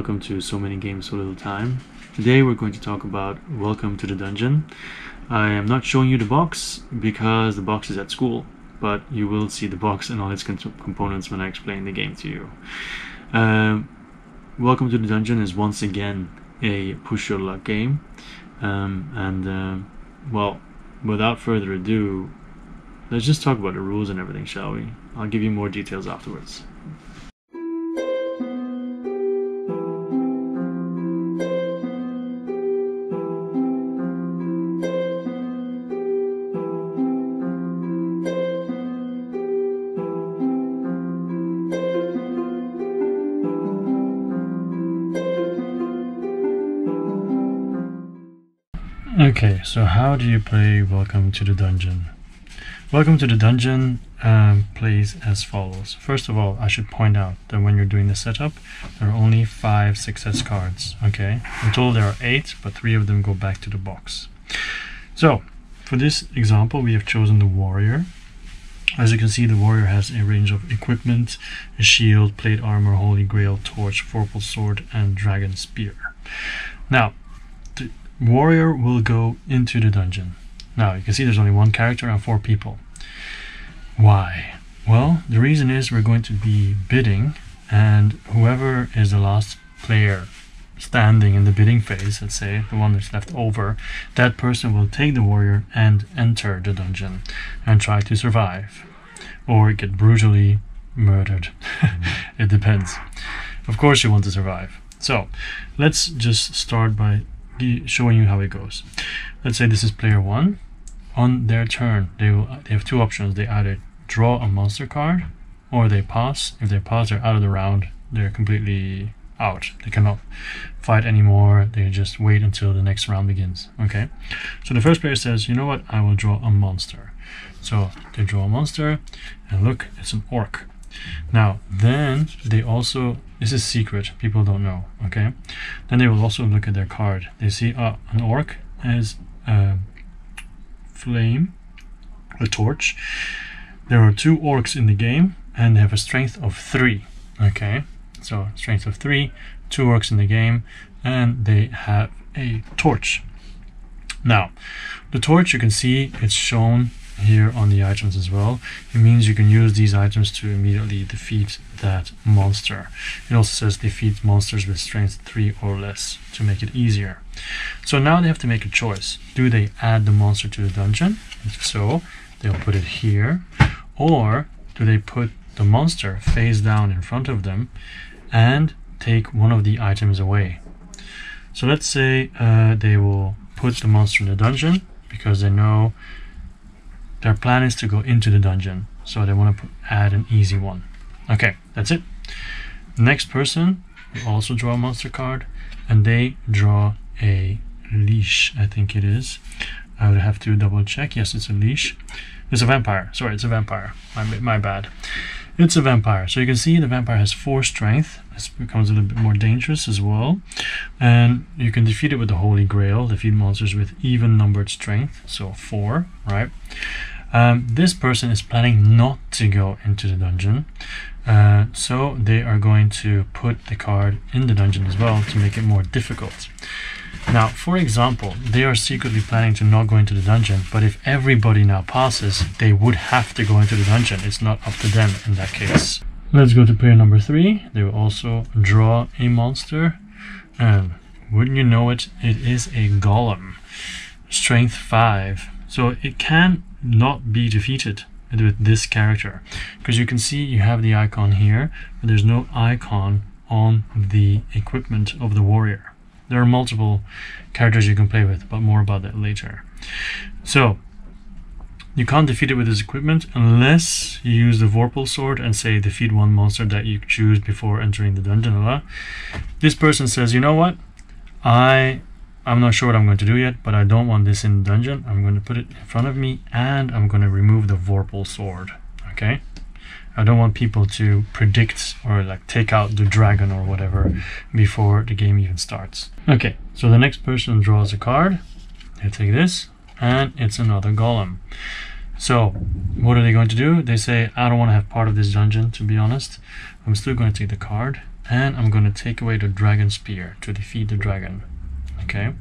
welcome to So Many Games So Little Time. Today we're going to talk about Welcome to the Dungeon. I am not showing you the box because the box is at school, but you will see the box and all its components when I explain the game to you. Welcome to the Dungeon is once again a push your luck game, well, without further ado, let's just talk about the rules and everything, shall we? I'll give you more details afterwards. Okay, so how do you play Welcome to the Dungeon? Welcome to the Dungeon plays as follows. First of all, I should point out that when you're doing the setup, there are only 5 success cards, okay? In total there are 8, but 3 of them go back to the box. So, for this example, we have chosen the Warrior. As you can see, the Warrior has a range of equipment, a shield, plate armor, holy grail, torch, vorpal sword, and dragon spear. Now, the Warrior will go into the dungeon. Now, you can see there's only 1 character and 4 people. Why? Well, the reason is we're going to be bidding, and whoever is the last player standing in the bidding phase, let's say, the one that's left over, that person will take the Warrior and enter the dungeon and try to survive. Or get brutally murdered. It depends. Of course you want to survive. So, let's just start by showing you how it goes. Let's say this is player 1. On their turn, they have 2 options. They either draw a monster card or they pass. If they pass, they're out of the round. They're completely out. They cannot fight anymore. They just wait until the next round begins. Okay, so the first player says, you know what, I will draw a monster. So they draw a monster, and look, it's an orc. Now then they also, this is secret, people don't know, okay? Then they will also look at their card. They see an orc has a flame, a torch. There are 2 orcs in the game and they have a strength of 3, okay? So strength of 3, 2 orcs in the game, and they have a torch. Now the torch, you can see it's shown here on the items as well. It means you can use these items to immediately defeat that monster. It also says defeat monsters with strength 3 or less to make it easier. So now they have to make a choice. Do they add the monster to the dungeon? If so, they'll put it here. Or do they put the monster face down in front of them and take one of the items away? So let's say they will put the monster in the dungeon because they know their plan is to go into the dungeon, so they want to add an easy one. Okay, that's it. Next person will also draw a monster card, and they draw a leash, I think it is. I would have to double check. Yes, it's a leash. It's a vampire. Sorry, it's a vampire. My bad. It's a vampire. So you can see the vampire has 4 strength. This becomes a little bit more dangerous as well. And you can defeat it with the Holy Grail. Defeat monsters with even numbered strength. So 4, right? This person is planning not to go into the dungeon. So they are going to put the card in the dungeon as well to make it more difficult. Now, for example, they are secretly planning to not go into the dungeon, but if everybody now passes, they would have to go into the dungeon. It's not up to them in that case. Let's go to player number 3. They will also draw a monster, and wouldn't you know it, it is a golem. Strength 5. So it can not be defeated with this character, because you can see you have the icon here, but there's no icon on the equipment of the warrior. There are multiple characters you can play with, but more about that later. So you can't defeat it with this equipment unless you use the vorpal sword and say defeat 1 monster that you choose before entering the dungeon. This person says, you know what, I'm not sure what I'm going to do yet, but I don't want this in the dungeon. I'm going to put it in front of me and I'm going to remove the vorpal sword. Okay, I don't want people to predict or like take out the dragon or whatever before the game even starts. Okay, so the next person draws a card. They take this, and it's another golem. So what are they going to do? They say, I don't want to have part of this dungeon, to be honest. I'm still going to take the card, and I'm going to take away the dragon spear to defeat the dragon. Okay.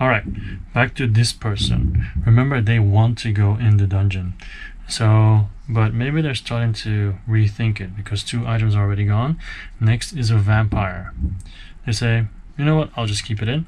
Alright, back to this person. Remember, they want to go in the dungeon. So, but maybe they're starting to rethink it because 2 items are already gone. Next is a vampire. They say, you know what, I'll just keep it in.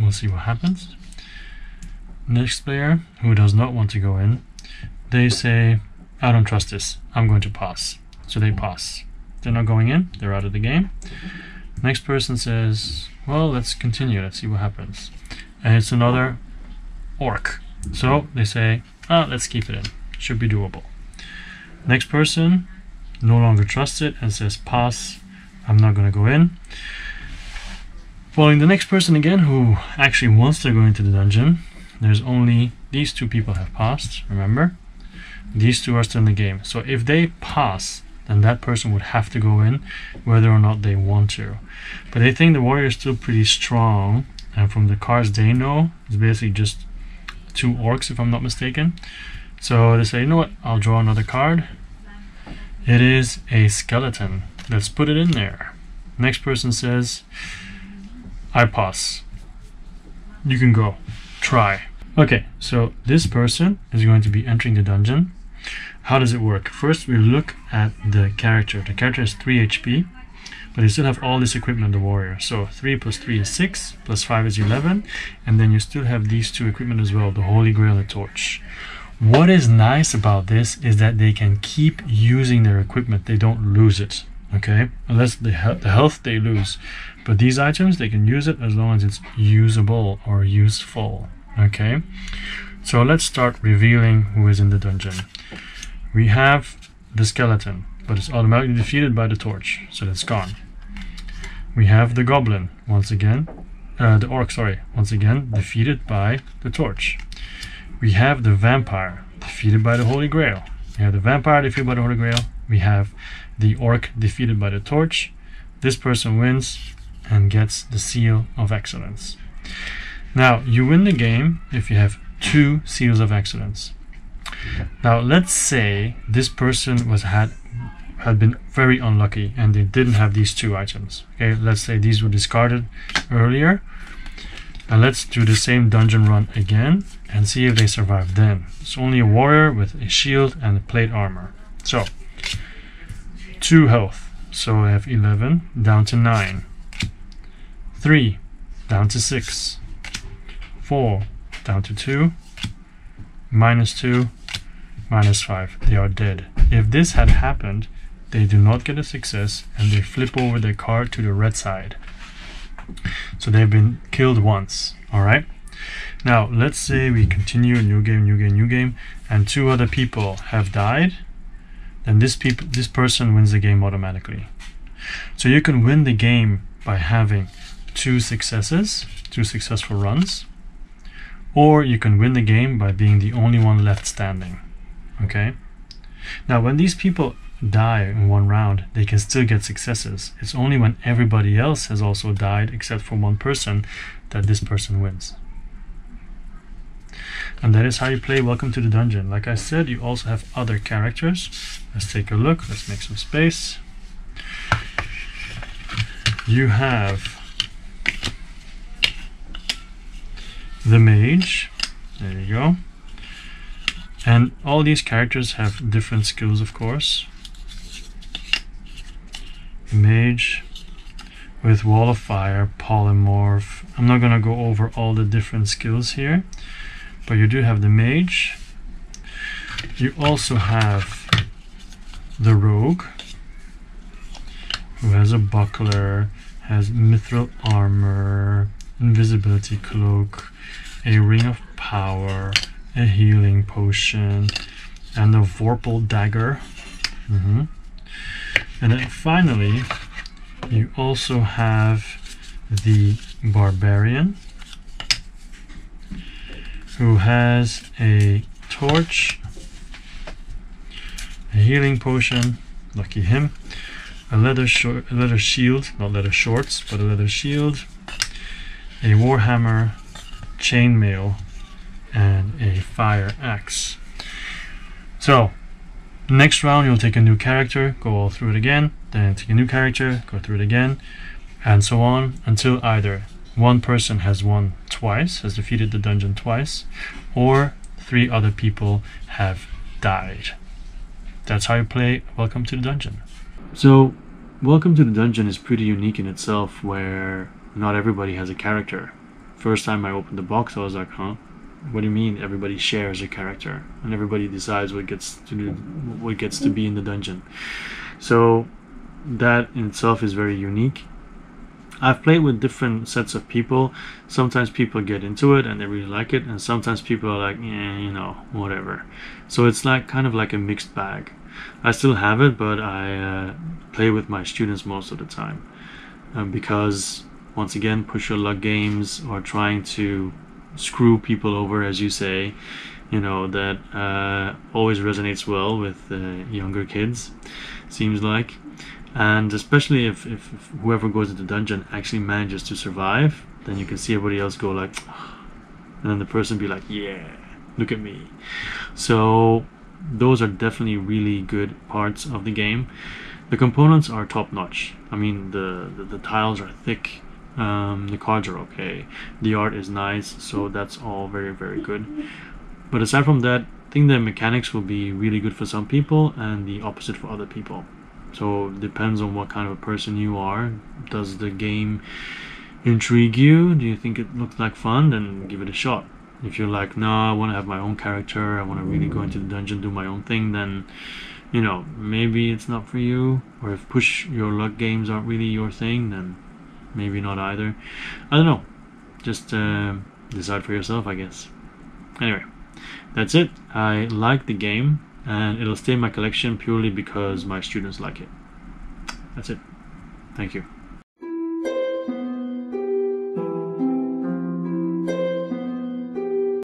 We'll see what happens. Next player, who does not want to go in, they say, I don't trust this, I'm going to pass. So they pass. They're not going in, they're out of the game. Next person says, well, let's continue, let's see what happens. And it's another orc. So they say, let's keep it in, should be doable. Next person no longer trusts it and says, pass, I'm not going to go in. Following the next person again, who actually wants to go into the dungeon, there's only these 2 people have passed, remember? These 2 are still in the game. So if they pass, then that person would have to go in, whether or not they want to. But they think the warrior is still pretty strong, and from the cards they know, it's basically just 2 orcs, if I'm not mistaken. So they say, you know what, I'll draw another card. It is a skeleton. Let's put it in there. Next person says, I pass. You can go. Try. Okay, so this person is going to be entering the dungeon. How does it work? First, we look at the character. The character has 3 HP, but you still have all this equipment, the warrior. So 3 plus 3 is 6, plus 5 is 11, and then you still have these 2 equipment as well, the Holy Grail and the Torch. What is nice about this is that they can keep using their equipment. They don't lose it, okay? Unless the health they lose. But these items, they can use it as long as it's usable or useful, okay? So let's start revealing who is in the dungeon. We have the skeleton, but it's automatically defeated by the torch, so that's gone. We have the goblin, once again, the orc, sorry, once again, defeated by the torch. We have the vampire, defeated by the Holy Grail. We have the vampire defeated by the Holy Grail. We have the orc defeated by the torch. This person wins and gets the Seal of Excellence. Now, you win the game if you have 2 Seals of Excellence. Now, let's say this person had been very unlucky and they didn't have these 2 items. Okay, let's say these were discarded earlier. And let's do the same dungeon run again and see if they survive then. It's only a warrior with a shield and a plate armor. So, 2 health. So I have 11 down to 9. 3 down to 6. 4 down to 2. -2, -5. They are dead. If this had happened, they do not get a success and they flip over their card to the red side. So they've been killed once. Alright? Now let's say we continue, new game, and 2 other people have died. Then this person wins the game automatically. So you can win the game by having 2 successes, 2 successful runs, or you can win the game by being the only one left standing. Okay? Now when these people die in 1 round, they can still get successes. It's only when everybody else has also died except for 1 person that this person wins. And that is how you play Welcome to the Dungeon. Like I said, you also have other characters. Let's take a look. Let's make some space. You have the mage. There you go. And all these characters have different skills, of course. Mage with Wall of Fire, Polymorph. I'm not going to go over all the different skills here, but you do have the mage. You also have the rogue, who has a buckler, has mithril armor, invisibility cloak, a ring of power, a healing potion, and a vorpal dagger. And then finally, you also have the barbarian, who has a torch, a healing potion, lucky him, a leather shield, not leather shorts, but a leather shield, a warhammer, chainmail, and a fire axe. So Next round, you'll take a new character, go all through it again, then take a new character, go through it again, and so on until either one person has won twice, has defeated the dungeon twice, or 3 other people have died. That's how you play Welcome to the Dungeon. So, Welcome to the Dungeon is pretty unique in itself, where not everybody has a character. First time I opened the box, I was like, huh? What do you mean everybody shares a character and everybody decides what gets to be in the dungeon? So that in itself is very unique. I've played with different sets of people. Sometimes people get into it and they really like it, and sometimes people are like, yeah, you know, whatever. So it's like kind of like a mixed bag. I still have it, but I play with my students most of the time, because once again, push your luck games or trying to screw people over, as you say, you know, that always resonates well with younger kids, seems like. And especially if whoever goes into the dungeon actually manages to survive, then you can see everybody else go like, and then the person be like, yeah, look at me. So those are definitely really good parts of the game. The components are top notch. I mean, the tiles are thick. The cards are okay, the art is nice, so that's all very, very good. But aside from that, I think the mechanics will be really good for some people and the opposite for other people. So it depends on what kind of a person you are. Does the game intrigue you? Do you think it looks like fun? Then give it a shot. If you're like, no, I want to have my own character, I want to really go into the dungeon, do my own thing, then, you know, maybe it's not for you. Or if push your luck games aren't really your thing, then maybe not either. I don't know. Just decide for yourself, I guess. Anyway, that's it. I like the game, and it'll stay in my collection purely because my students like it. That's it. Thank you.